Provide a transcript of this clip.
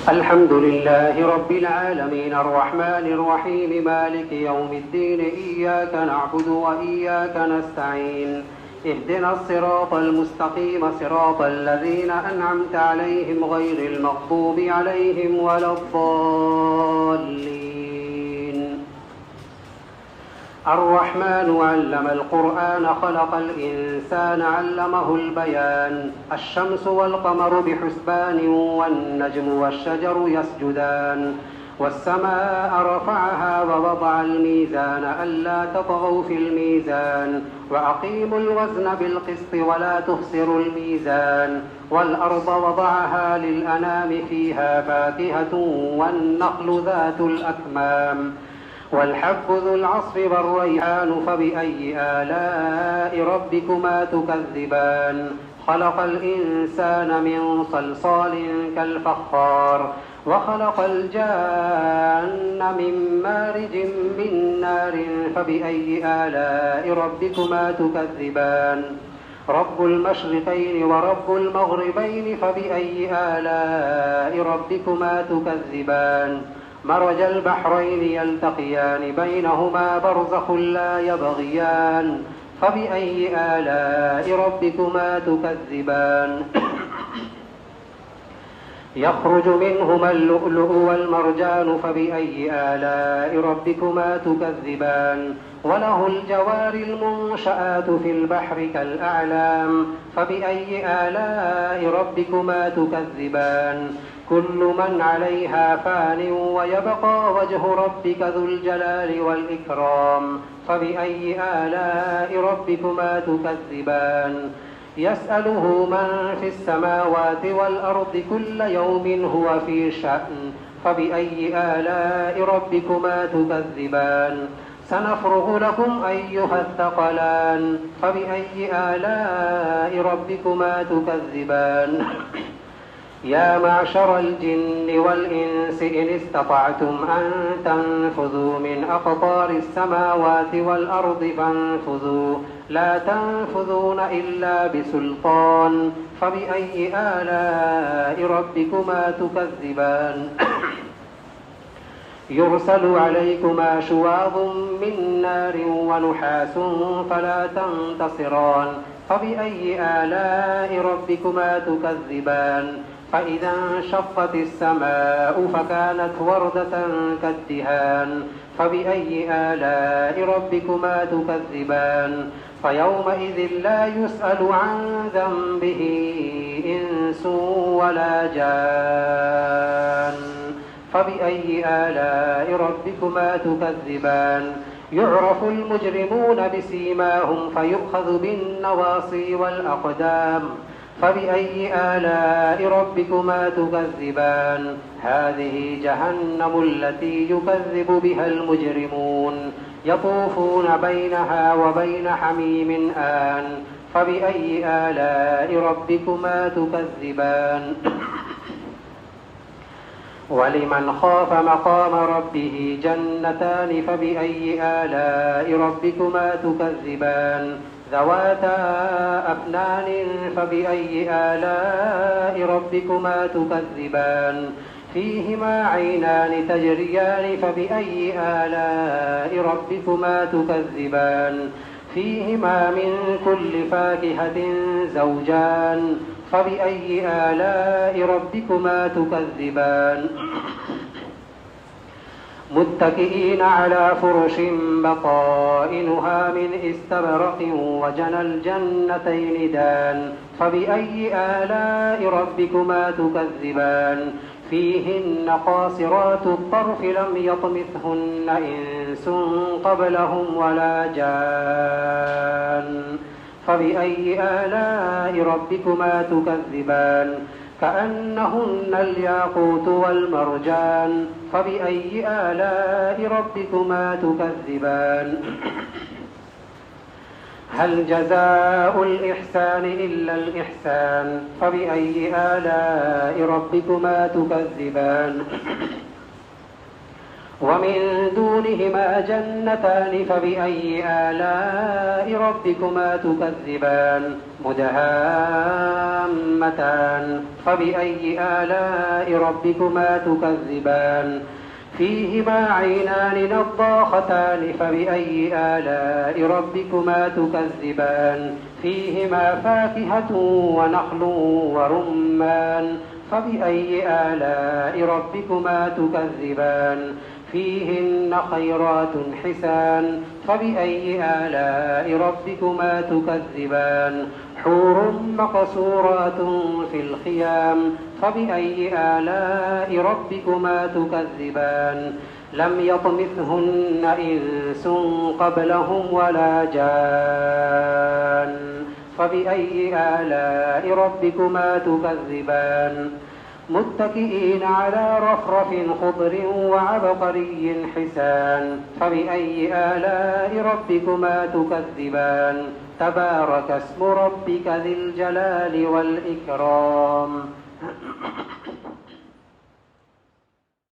الحمد لله رب العالمين الرحمن الرحيم مالك يوم الدين إياك نعبد وإياك نستعين اهدنا الصراط المستقيم صراط الذين أنعمت عليهم غير المغضوب عليهم ولا الضالين. الرحمن علم القرآن خلق الإنسان علمه البيان الشمس والقمر بحسبان والنجم والشجر يسجدان والسماء رفعها ووضع الميزان ألا تطغوا في الميزان وأقيموا الوزن بالقسط ولا تخسروا الميزان والأرض وضعها للأنام فيها فاكهة والنخل ذات الأكمام والحب ذو العصف والريحان فبأي آلاء ربكما تكذبان خلق الإنسان من صلصال كالفخار وخلق الجان من مارج من نار فبأي آلاء ربكما تكذبان رب المشرقين ورب المغربين فبأي آلاء ربكما تكذبان مرج البحرين يلتقيان بينهما برزخ لا يبغيان فبأي آلاء ربكما تكذبان يخرج منهما اللؤلؤ والمرجان فبأي آلاء ربكما تكذبان وله الجوار المنشآت في البحر كالأعلام فبأي آلاء ربكما تكذبان كل من عليها فان ويبقى وجه ربك ذو الجلال والإكرام فبأي آلاء ربكما تكذبان يسأله من في السماوات والأرض كل يوم هو في شأن فبأي آلاء ربكما تكذبان سنفرغ لكم أيها الثقلان فبأي آلاء ربكما تكذبان يا معشر الجن والإنس إن استطعتم أن تنفذوا من أقطار السماوات والأرض فانفذوا لا تنفذون إلا بسلطان فبأي آلاء ربكما تكذبان يرسل عليكما شواظ من نار ونحاس فلا تنتصران فبأي آلاء ربكما تكذبان فإذا انشقت السماء فكانت وردة كالدهان فبأي آلاء ربكما تكذبان فيومئذ لا يسأل عن ذنبه إنس ولا جان فبأي آلاء ربكما تكذبان يعرف المجرمون بسيماهم فيؤخذ بالنواصي والأقدام فبأي آلاء ربكما تكذبان هذه جهنم التي يكذب بها المجرمون يطوفون بينها وبين حميم آن فبأي آلاء ربكما تكذبان ولمن خاف مقام ربه جنتان فبأي آلاء ربكما تكذبان ذواتا أفنان فبأي آلاء ربكما تكذبان فيهما عينان تجريان فبأي آلاء ربكما تكذبان فيهما من كل فاكهة زوجان فبأي آلاء ربكما تكذبان متكئين على فرش بطائنها من استبرق وجنى الجنتين دان فبأي آلاء ربكما تكذبان فيهن قاصرات الطرف لم يطمثهن إنس قبلهم ولا جان فبأي آلاء ربكما تكذبان كأنهن الياقوت والمرجان فبأي آلاء ربكما تكذبان هل جزاء الإحسان إلا الإحسان فبأي آلاء ربكما تكذبان ومن دونهما جنتان فبأي آلاء ربكما تكذبان مدهامتان فبأي آلاء ربكما تكذبان فيهما عينان نضاختان فبأي آلاء ربكما تكذبان فيهما فاكهة ونخل ورمان فبأي آلاء ربكما تكذبان فيهن خيرات حسان فبأي آلاء ربكما تكذبان حور مقصورات في الخيام فبأي آلاء ربكما تكذبان لم يطمثهن إنس قبلهم ولا جان فبأي آلاء ربكما تكذبان متكئين على رفرف خضر وعبقري حسان فبأي آلاء ربكما تكذبان تبارك اسم ربك ذي الجلال والإكرام